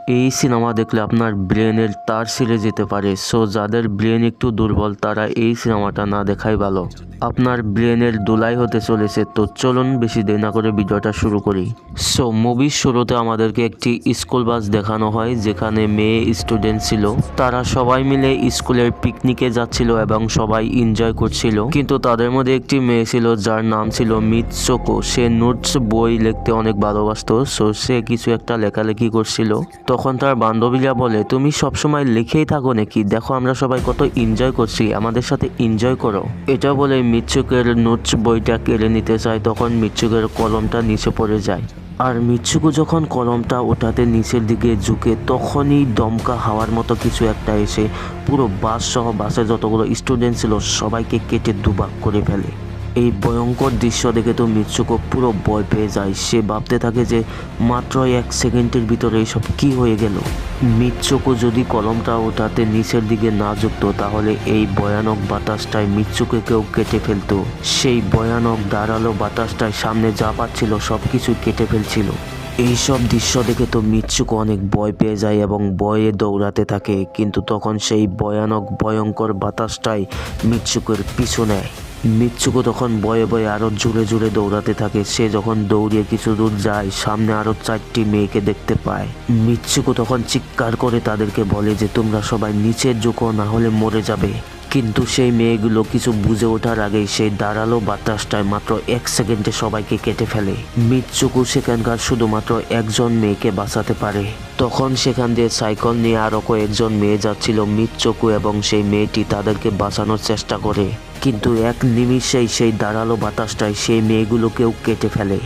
এই সিনেমা দেখলে আপনার ব্রেনের তার ছিঁড়ে যেতে পারে। সো যাদের ব্রেন একটু দুর্বল তারা এই সিনেমাটা না দেখাই ভালো। আপনার ব্রেনের ধুলাই হতে চলেছে। তো চলুন বেশি দেরি না করে ভিডিওটা শুরু করি। সো মুভির শুরুতে আমাদেরকে একটি স্কুল বাস দেখানো হয় যেখানে মেয়ে স্টুডেন্ট ছিল। তারা সবাই মিলে স্কুলের পিকনিকে যাচ্ছিল এবং সবাই এনজয় করছিল। কিন্তু তাদের মধ্যে একটি মেয়ে ছিল যার নাম ছিল মিৎসুকো। সে নোটস বই লিখতে অনেক ভালোবাসতো। সো সে কিছু একটা লেখালেখি করছিল। তখন তার বান্ধবীরা বলে, তুমি সবসময় লিখেই থাকো নাকি? দেখো আমরা সবাই কত এনজয় করছি, আমাদের সাথে এনজয় করো। এটা বলে মিৎসুকের নোটস বইটা কেড়ে নিতে চায়। তখন মিৎসুকের কলমটা নিচে পড়ে যায়। আর মিৎসুকো যখন কলমটা ওঠাতে নিচের দিকে ঝুঁকে তখনই দমকা হাওয়ার মতো কিছু একটা এসে পুরো বাস সহ বাসে যতগুলো স্টুডেন্ট ছিল সবাইকে কেটে দুভাগ করে ফেলে। এই ভয়ঙ্কর দৃশ্য দেখে তো মিৎসুকো পুরো ভয় পেয়ে যায়। সে ভাবতে থাকে যে মাত্র 1 সেকেন্ডের ভিতরে এইসব কি হয়ে গেল। মিৎসুকো যদি কলমটা ওঠাতে নিচের দিকে না ঝুঁকতো তাহলে এই ভয়ানক বাতাসটায় মিৎসুকোকেও কেটে ফেলতো। সেই ভয়ানক ধারালো বাতাসটায় সামনে যা পাচ্ছিল সব কিছু কেটে ফেলছিল। এইসব দৃশ্য দেখে তো মিৎসুকো অনেক ভয় পেয়ে যায় এবং ভয়ে দৌড়াতে থাকে। কিন্তু তখন সেই ভয়ানক ভয়ঙ্কর বাতাসটাই মিৎসুকোর পিছু নেয়। মিৎসুকো তখন ভয়ে ভয়ে আরো জোরে জোরে দৌড়াতে থাকে। সে যখন দৌড়িয়ে কিছু দূর যায় সামনে আরো 4টি মেয়েকে দেখতে পায়। মিৎসুকো তখন চিৎকার করে তাদেরকে বলে যে তোমরা সবাই নিচে ঝুঁকো, না হলে মরে যাবে। কিন্তু সেই মেয়েগুলো কিছু বুঝে ওঠার আগেই সেই ধারালো বাতাসটায় মাত্র 1 সেকেন্ডে সবাইকে কেটে ফেলে। মিৎসুকো সেখানকার শুধুমাত্র একজন মেয়েকে বাঁচাতে পারে। তখন সেখান দিয়ে সাইকেল নিয়ে আরো কয়েকজন মেয়ে যাচ্ছিল। মিৎসুকো এবং সেই মেয়েটি তাদেরকে বাঁচানোর চেষ্টা করে, কিন্তু এক নিমিষেই সেই ধারালো বাতাসটায় সেই মেয়েগুলোকেও কেটে ফেলে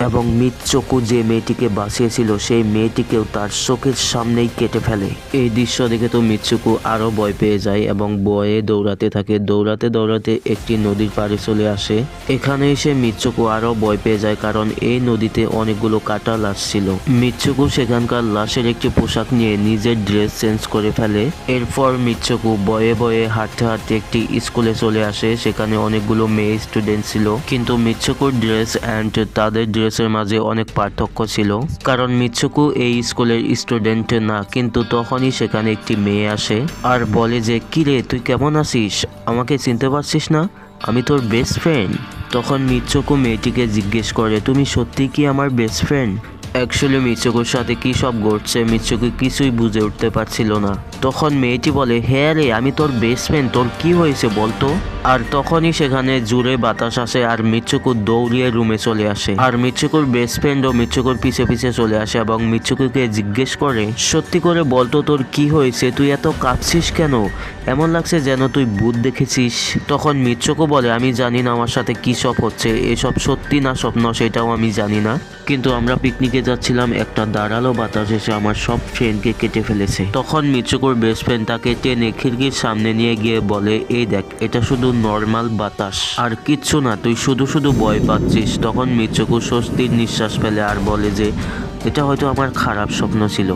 এবং মিৎসুকো যে মেয়েটিকে বাঁচিয়েছিল সেই মেয়েটিকেও তার চোখের সামনেই কেটে ফেলে। এই দৃশ্য দেখে তো মিৎসুকো আরো ভয় পেয়ে যায় এবং ভয়ে দৌড়াতে থাকে। দৌড়াতে দৌড়াতে একটি নদীর পাড়ে চলে আসে। এখানে এসে মিৎসুকো আরো ভয় পেয়ে যায় কারণ এই নদীতে অনেকগুলো কাটা লাশ ছিল। মিৎসুকো সেখানকার লাশের একটি পোশাক নিয়ে নিজের ড্রেস চেঞ্জ করে ফেলে। এরপর মিৎসুকো ভয়ে ভয়ে হাঁটতে হাঁটতে একটি স্কুলে চলে আসে। সেখানে অনেকগুলো মেয়ে স্টুডেন্ট ছিল, কিন্তু মিৎসুকোর ড্রেস অ্যান্ড তাদের ড্রেসের মাঝে অনেক পার্থক্য ছিল কারণ মিৎসুকো এই স্কুলের স্টুডেন্ট না। কিন্তু তখনই সেখানে একটি মেয়ে আসে আর বলে যে কিরে তুই কেমন আছিস, আমাকে চিনতে পারছিস না? আমি তোর বেস্ট ফ্রেন্ড। তখন মিৎসুকো মেয়েটিকে জিজ্ঞেস করে, তুমি সত্যি কি আমার বেস্ট ফ্রেন্ড? অ্যাকচুয়ালি মিৎসুকোর সাথে কী সব ঘটছে মিৎসুকো কিছুই বুঝে উঠতে পারছিল না। তখন মেয়েটি বলে, হ্যাঁ রে আমি তোর বেস্ট ফ্রেন্ড, তোর কি হয়েছে বলতো? আর তখনই সেখানে জোরে বাতাস আসে আর মিৎসুকো দৌড়িয়ে রুমে চলে আসে। আর মিৎসুকোর বেস্ট ফ্রেন্ডও মিৎসুকোর পিছে পিছে চলে আসে এবং মিৎসুকোকে জিজ্ঞেস করে, সত্যি করে বলতো তোর কি হয়েছে, তুই এত কাঁপছিস কেন? এমন লাগছে যেন তুই ভূত দেখেছিস। তখন মিৎসুকো বলে, আমি জানি না আমার সাথে কী সব হচ্ছে, এসব সত্যি না স্বপ্ন সেটাও আমি জানি না, কিন্তু আমরা পিকনিকে যাচ্ছিলাম, একটা ধারালো বাতাস এসে আমার সব ফ্রেন্ডকে কেটে ফেলেছে। তখন মিৎসুকোর বেস্ট ফ্রেন্ড তাকে টেনে খিড়কির সামনে নিয়ে গিয়ে বলে, এই দেখ এটা শুধু নর্মাল বাতাস আর কিচ্ছু না, তুই শুধু শুধু ভয় পাচ্ছিস। তখন মিৎসুকো স্বস্তির নিঃশ্বাস ফেলে আর বলে যে এটা হয়তো আমার খারাপ স্বপ্ন ছিল।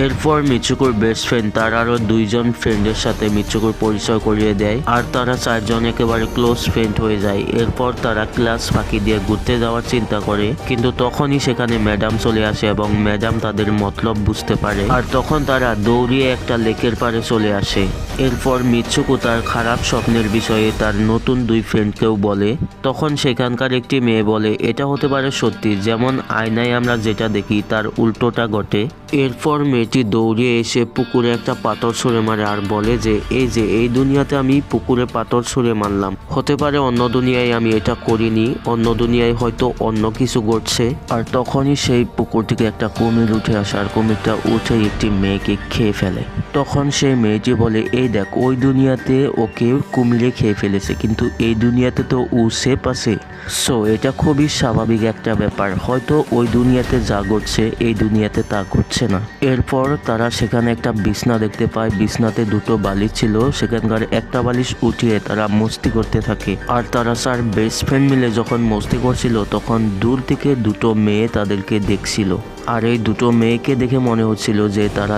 এরপর মিৎসুকোর বেস্ট ফ্রেন্ড তার আরো 2জন ফ্রেন্ডের সাথে মিৎসুকোর পরিচয় করিয়ে দেয় আর তারা 4জন একেবারে ক্লোজ ফ্রেন্ড হয়ে যায়। এরপর তারা ক্লাস ফাঁকি দিয়ে ঘুরতে যাওয়ার চিন্তা করে, কিন্তু তখনই সেখানে ম্যাডাম চলে আসে এবং ম্যাডাম তাদের মতলব বুঝতে পারে আর তখন তারা দৌড়িয়ে একটা লেকের পাড়ে চলে আসে। এরপর মিৎসুকো তার খারাপ স্বপ্নের বিষয়ে তার নতুন 2 ফ্রেন্ডকেও বলে। তখন সেখানকার একটি মেয়ে বলে, এটা হতে পারে সত্যি, যেমন আয়নায় আমরা যেটা দেখি তার উল্টোটা ঘটে। এরপর মেয়েটি দৌড়িয়ে এসে পুকুরে একটা পাথর ছুঁড়ে মারে আর বলে যে এই দুনিয়াতে আমি পুকুরে পাথর ছুঁড়ে মারলাম, হতে পারে অন্য দুনিয়ায় আমি এটা করিনি, অন্য দুনিয়ায় হয়তো অন্য কিছু ঘটছে। আর তখনই সেই পুকুর থেকে একটা কুমির উঠে আসে আর কুমিরটা উঠে একটি মেয়েকে খেয়ে ফেলে। তখন সেই মেয়েটি বলে, এই দেখ ওই দুনিয়াতে ওকে কুমিরে খেয়ে ফেলেছে, কিন্তু এই দুনিয়াতে তো ও সেফ আছে। সো এটা খুবই স্বাভাবিক একটা ব্যাপার, হয়তো ওই দুনিয়াতে যা ঘটছে এই দুনিয়াতে তা ঘটছে না। এরপর তারা সেখানে একটা বিছনা দেখতে পায়, বিছনাতে 2টো বালিশ ছিল, সেখানকার একটা বালিশ উঠিয়ে তারা মস্তি করতে থাকে। আর তারা 4 বেস্ট ফ্রেন্ড মিলে যখন মস্তি করছিল তখন দূর থেকে 2টো মেয়ে তাদেরকে দেখছিল। আর এই দুটো মেয়েকে দেখে মনে হচ্ছিল যে তারা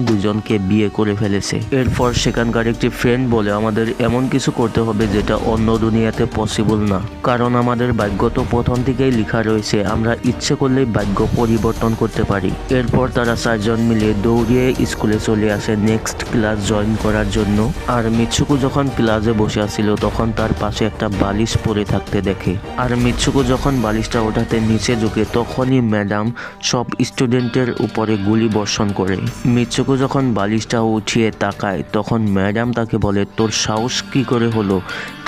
দুজনকে বিয়ে করে ফেলেছে। এরপর সেখানকার একটি ফ্রেন্ড বলে আমাদের এমন কিছু করতে হবে যেটা অন্য দুনিয়াতে পসিবল না, কারণ আমাদের ভাগ্য তো প্রথম থেকেই লেখা রয়েছে, আমরা ইচ্ছে করলেই ভাগ্য পরিবর্তন করতে পারি। এরপর তারা 4 জন মিলে দৌড়িয়ে স্কুলে চলে আসে নেক্সট ক্লাস জয়েন করার জন্য। আর মিৎসুকো যখন ক্লাসে বসে আছিল তখন তার পাশে একটা বালিশ পড়ে থাকতে দেখে। আর মিৎসুকো যখন বালিশটা ওঠাতে নিচে ঝুঁকে তখনই ম্যাডাম সব স্টুডেন্টের উপরে গুলি বর্ষণ করে। মিৎসুকো যখন বালিশটা উঠিয়ে তাকায় তখন ম্যাডাম তাকে বলে, তোর সাহস কি করে হলো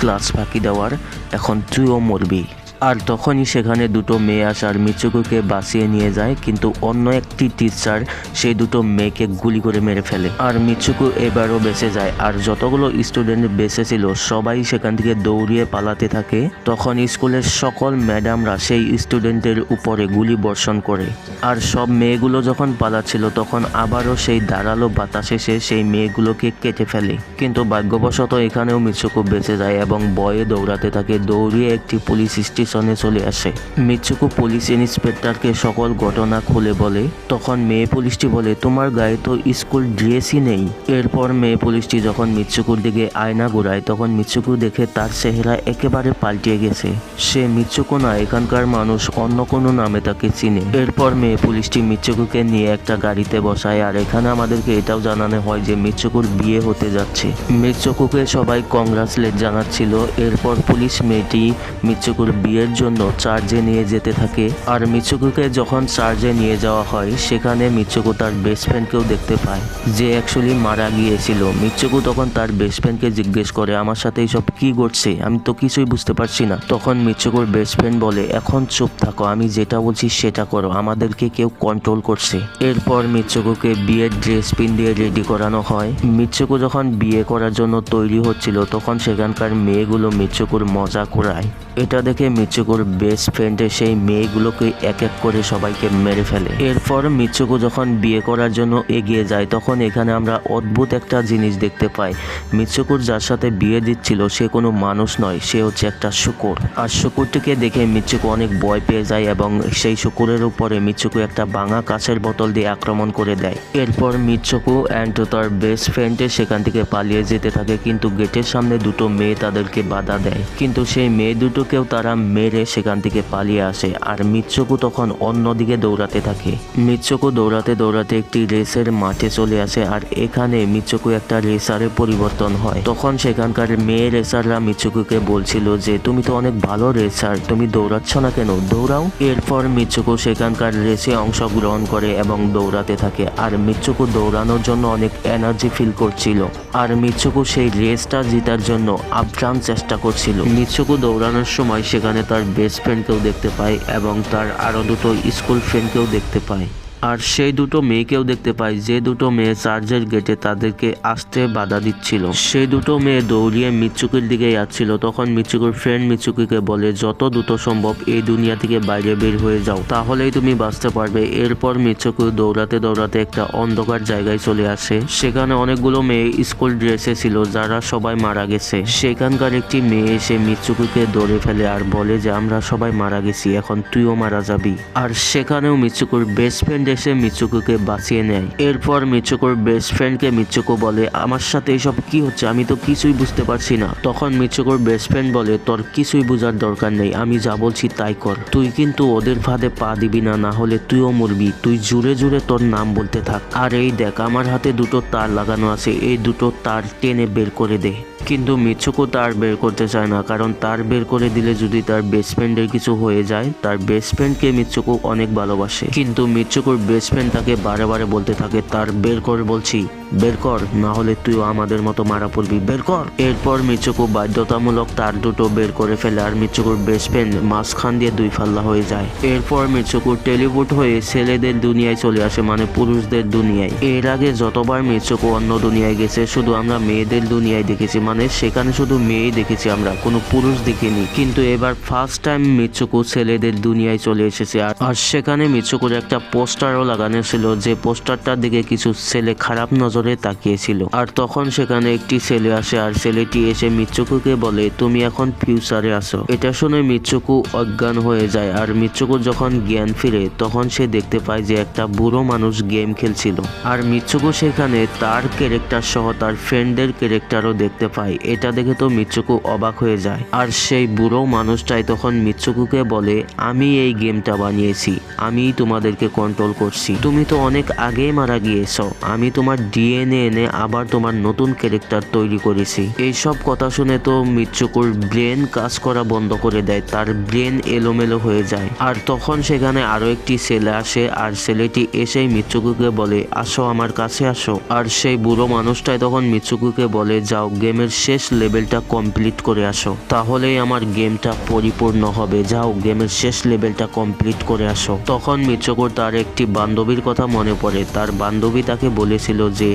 ক্লাস ফাঁকি দেওয়ার, এখন তুইও মরবি। আর তখনই সেখানে দুটো মেয়ে আসে আর মিৎসুকোকে বাঁচিয়ে নিয়ে যায়, কিন্তু অন্য একটি টিচার সেই দুটো মেয়েকে গুলি করে মেরে ফেলে। আর মিৎসুকো এবারও বেঁচে যায়। আর যতগুলো স্টুডেন্ট বেঁচে ছিল সবাই সেখান থেকে দৌড়িয়ে পালাতে থাকে। তখন স্কুলের সকল ম্যাডামরা সেই স্টুডেন্টের উপরে গুলি বর্ষণ করে। আর সব মেয়েগুলো যখন পালাচ্ছিল তখন আবারও সেই ধারালো বাতাস এসে সেই মেয়েগুলোকে কেটে ফেলে। কিন্তু ভাগ্যবশত এখানেও মিৎসুকো বেঁচে যায় এবং ভয়ে দৌড়াতে থাকে। দৌড়িয়ে একটি পুলিশ স্টেশনে চলে আসে। মিৎসুকো পুলিশ ইন্সপেক্টরকে সকল ঘটনা খুলে বলে। তখন মেয়ে পুলিশটি বলে, তোমার গায়ে তো স্কুল ড্রেসই নেই। এরপর মেয়ে পুলিশটি যখন মিৎসুকোর দিকে আয়না ঘোরায় তখন মিৎসুকো দেখে তার চেহারা একেবারে পাল্টে গেছে। সে মিৎসুকো না, এখানকার মানুষ অন্য কোনো নামে তাকে চিনে। এরপর মেয়ে পুলিশটি মিৎসুকোকে নিয়ে একটা গাড়িতে বসায়। আর এখানে আমাদেরকে এটাও জানানো হয় যে মিৎসুকোর বিয়ে হতে যাচ্ছে। মিৎসুকোকে সবাই কংগ্রাচুলেট জানাচ্ছিল। এরপর পুলিশ মেয়েটি মিৎসুকোর বিয়ের জন্য চার্জে নিয়ে যেতে থাকে। আর মিৎসুকোকে যখন চার্জে নিয়ে যাওয়া হয় সেখানে মিৎসুকো তার বেস্ট ফ্রেন্ডকেও দেখতে পায় যে অ্যাকচুয়ালি মারা গিয়েছিল। মিৎসুকো তখন তার বেস্ট ফ্রেন্ডকে জিজ্ঞেস করে, আমার সাথে এইসব কি ঘটছে, আমি তো কিছুই বুঝতে পারছি না। তখন মিৎসুকোর বেস্ট ফ্রেন্ড বলে, এখন চুপ থাকো, আমি যেটা বলছি সেটা করো, আমাদেরকে কেউ কন্ট্রোল করছে। এরপর মিৎসুকোকে বিয়ের ড্রেস দিয়ে রেডি করানো হয়। মিৎসুকো যখন বিয়ে করার জন্য তৈরি হচ্ছিল তখন সেখানকার মেয়েগুলো মিৎসুকোর মজা করায়। এটা দেখে মিৎসুকোর বেস্ট ফ্রেন্ডে সেই মেয়েগুলোকে এক এক করে সবাইকে মেরে ফেলে। এরপর মিৎসুকো যখন বিয়ে করার জন্য এগিয়ে যায় তখন এখানে আমরা অদ্ভুত একটা জিনিস দেখতে পাই। মিৎসুকোর যার সাথে বিয়ে দিচ্ছিল সে কোনো মানুষ নয়, সে হচ্ছে একটা শূকর। আর শূকরটিকে দেখে মিৎসুকো অনেক ভয় পেয়ে যায় এবং সেই শূকরের উপরে মিৎসুকো একটা ভাঙা কাঁচের বোতল দিয়ে আক্রমণ করে দেয়। এরপর মিৎসুকো অ্যান্ড তার বেস্ট ফ্রেন্ডে সেখান থেকে পালিয়ে যেতে থাকে, কিন্তু গেটের সামনে দুটো মেয়ে তাদেরকে বাধা দেয়। কিন্তু সেই মেয়ে দুটোকেও তারা মেরে সেখান থেকে পালিয়ে আসে। আর মিৎসুকো তখন অন্যদিকে দৌড়াতে থাকে। মিৎসুকো দৌড়াতে দৌড়াতে একটি রেসের মাঠে চলে আসে। আর এখানে মিৎসুকো একটা রেসারে পরিবর্তন হয়। তখন সেখানকার মেয়ে রেসাররা মিৎসুকোকে বলছিল যে তুমি তো অনেক ভালো রেসার, তুমি দৌড়াচ্ছ না কেন, দৌড়াও। এরপর মিৎসুকো সেখানকার রেসে অংশগ্রহণ করে এবং দৌড়াতে থাকে। আর মিৎসুকো দৌড়ানোর জন্য অনেক এনার্জি ফিল করছিল। আর মিৎসুকো সেই রেসটা জেতার জন্য আপ্রাণ চেষ্টা করছিল। মিৎসুকো দৌড়ানোর সময় সেখানে তার বেস্ট ফ্রেন্ডকেও দেখতে পায় এবং তার আরও দুটো স্কুল ফ্রেন্ডকেও দেখতে পায়। আর সেই দুটো মেয়েকেও দেখতে পাই যে দুটো মেয়ে চার্চের গেটে তাদেরকে আসতে বাধা দিচ্ছিল। সেই দুটো মেয়ে দৌড়িয়ে মিৎসুকির দিকে যাচ্ছিল। তখন মিৎসুকির ফ্রেন্ড মিৎসুকিকে বলে, যত দ্রুত সম্ভব এই দুনিয়া থেকে বাইরে বের হয়ে যাও, তাহলেই তুমি বাঁচতে পারবে। এরপর মিৎসুকি দৌড়াতে দৌড়াতে একটা অন্ধকার জায়গায় চলে আসে। সেখানে অনেকগুলো মেয়ে স্কুল ড্রেসে ছিল যারা সবাই মারা গেছে। সেখানকার একটি মেয়ে এসে মিৎসুকিকে ধরে ফেলে আর বলে যে আমরা সবাই মারা গেছি, এখন তুইও মারা যাবি। আর সেখানেও মিৎসুকির বেস্ট ফ্রেন্ড এসে মিৎসুকোকে বাঁচিয়ে নেয়। এরপর মিৎসুকোর বেস্ট ফ্রেন্ডকে মিৎসুকো বলে, আমার সাথে এসব কি হচ্ছে, আমি তো কিছুই বুঝতে পারছি না। তখন মিৎসুকোর বেস্ট ফ্রেন্ড বলে, তোর কিছুই বোঝার দরকার নেই, আমি যা বলছি তাই কর। তুই কিন্তু ওদের ফাঁদে পা দিবি না, না হলে তুইও মরবি। তুই জুড়ে জুড়ে তোর নাম বলতে থাক। আর এই দেখ, আমার হাতে দুটো তার লাগানো আছে, এই দুটো তার টেনে বের করে দে। কিন্তু মিৎসুকো তার বের করতে চায় না, কারণ তার বের করে দিলে যদি তার বেস্ট ফ্রেন্ডের কিছু হয়ে যায়। তার বেস্ট ফ্রেন্ডকে মিৎসুকো অনেক ভালোবাসে, কিন্তু মিৎসুকোর বেস্ট ফ্রেন্ড তাকে বারে বারে বলতে থাকে, তার বের কর বলছি, বের কর, না হলে তুইও আমাদের মতো মারা পড়বি, বের কর। এরপর মিৎসুকো বাধ্যতামূলক তার দুটো বের করে ফেলে আর মিৎসুকোর বেস্ট ফ্রেন্ড মাঝখান দিয়ে দুই ফাল্লা হয়ে যায়। এরপর মিৎসুকো টেলিপোর্ট হয়ে ছেলেদের দুনিয়ায় চলে আসে, মানে পুরুষদের দুনিয়ায়। এর আগে যতবার মিৎসুকো অন্য দুনিয়ায় গেছে শুধু আমরা মেয়েদের দুনিয়ায় দেখেছি, মানে সেখানে শুধু মেয়েই দেখেছি, আমরা কোনো পুরুষ দেখিনি। কিন্তু এবার ফার্স্ট টাইম মিৎসুকো ছেলেদের দুনিয়ায় চলে এসেছে। আর সেখানে মিৎসুকোর একটা পোস্টারও লাগানো ছিল, যে পোস্টারটার দিকে কিছু ছেলে খারাপ নজর নজরে তাকিয়েছিল। আর তখন সেখানে একটি ছেলে আসে আর ছেলেটি এসে মিৎসুকুকে বলে তুমি এখন ফিউচারে আসো। এটা শুনে মিৎসুকু অজ্ঞান হয়ে যায় আর মিৎসুকুর যখন জ্ঞান ফিরে তখন সে দেখতে পায় যে একটা বুড়ো মানুষ গেম খেলছিল। আর মিৎসুকু সেখানে তার ক্যারেক্টার সহ তার ফ্রেন্ডদের ক্যারেক্টারও দেখতে পায়। এটা দেখে তো মিৎসুকু অবাক হয়ে যায়। আর সেই বুড়ো মানুষটাই তখন মিৎসুকুকে বলে আমি এই গেমটা বানিয়েছি, আমি তোমাদেরকে কন্ট্রোল করছি, তুমি তো অনেক আগেই মারা গিয়েছো, আমি তোমার ডিএনএ এনে আবার তোমার নতুন ক্যারেক্টার তৈরি করেছি। এইসব কথা শুনে তো মিৎসুকুর ব্রেন কাজ করা বন্ধ করে দেয়, তার ব্রেন এলোমেলো হয়ে যায়। আর তখন সেখানে আরো একটি ছেলে আসে আর ছেলেটি এসেই মিৎসুকুকে বলে আসো আমার কাছে আসো। আর সেই বুড়ো মানুষটাই তখন মিৎসুকুকে বলে যাও গেমের শেষ লেভেলটা কমপ্লিট করে আসো, তাহলেই আমার গেমটা পরিপূর্ণ হবে, যাও গেমের শেষ লেভেলটা কমপ্লিট করে আসো। তখন মিৎসুকুর তার একটি বান্ধবীর কথা মনে পড়ে। তার বান্ধবী তাকে বলেছিল যে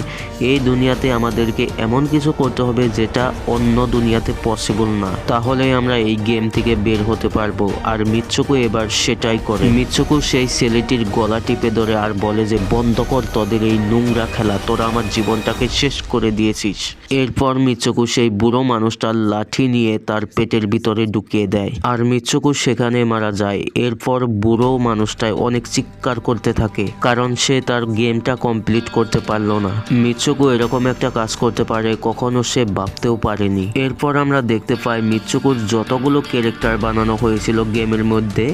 এই দুনিয়াতে আমাদেরকে এমন কিছু করতে হবে যেটা অন্য দুনিয়াতে পসিবল না, তাহলেই আমরা এই গেম থেকে বের হতে পারবো। আর মিৎসুকু এবার সেটাই করে। মিৎসুকু সেই ছেলেটির গলা টিপে ধরে আর বলে যে বন্ধ কর তোদের এই নোংরা খেলা, তোরা আমার জীবনটাকে শেষ করে দিয়েছিস। এরপর মিৎসুকু সেই বুড়ো মানুষটার লাঠি নিয়ে তার পেটের ভিতরে ঢুকিয়ে দেয় আর মিৎসুকু সেখানে মারা যায়। এরপর বুড়ো মানুষটাই অনেক চিৎকার করতে থাকে কারণ সে তার গেমটা কমপ্লিট করতে পারলো না। মিৎসুকু এরকম একটা কাজ করতে পারে কখনো সে ভাবতেও পারেনি। এরপর আমরা দেখতে পাই মিৎসুকুর যতগুলো ক্যারেক্টার বানানো হয়েছিল গেমের মধ্যে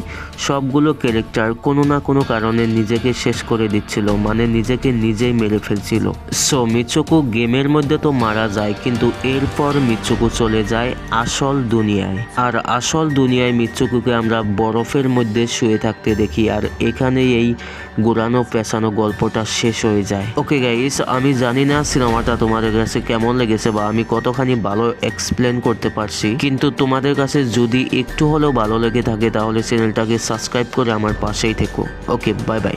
সবগুলো ক্যারেক্টার কোনো না কোনো কারণে নিজেকে শেষ করে দিচ্ছিল, মানে নিজেকে নিজেই মেরে ফেলছিল। সো মিৎসুকু গেমের মধ্যে তো মারা যায়, কিন্তু এরপর মিৎসুকু চলে যায় আসল দুনিয়ায়। আর আসল দুনিয়ায় মিৎসুকুকে আমরা বরফের মধ্যে শুয়ে থাকতে দেখি। আর এখানেই এই ঘোরানো পেছানো গল্পটা শেষ হয়ে যায়। ওকে গাইস, আমি জানি না সিনেমাটা তোমাদের কাছে কেমন লেগেছে বা আমি কতখানি ভালো এক্সপ্লেন করতে পারছি, কিন্তু তোমাদের কাছে যদি একটু হলেও ভালো লেগে থাকে তাহলে চ্যানেলটাকে সাবস্ক্রাইব করে আমার পাশেই থেকো। ওকে, বাই বাই।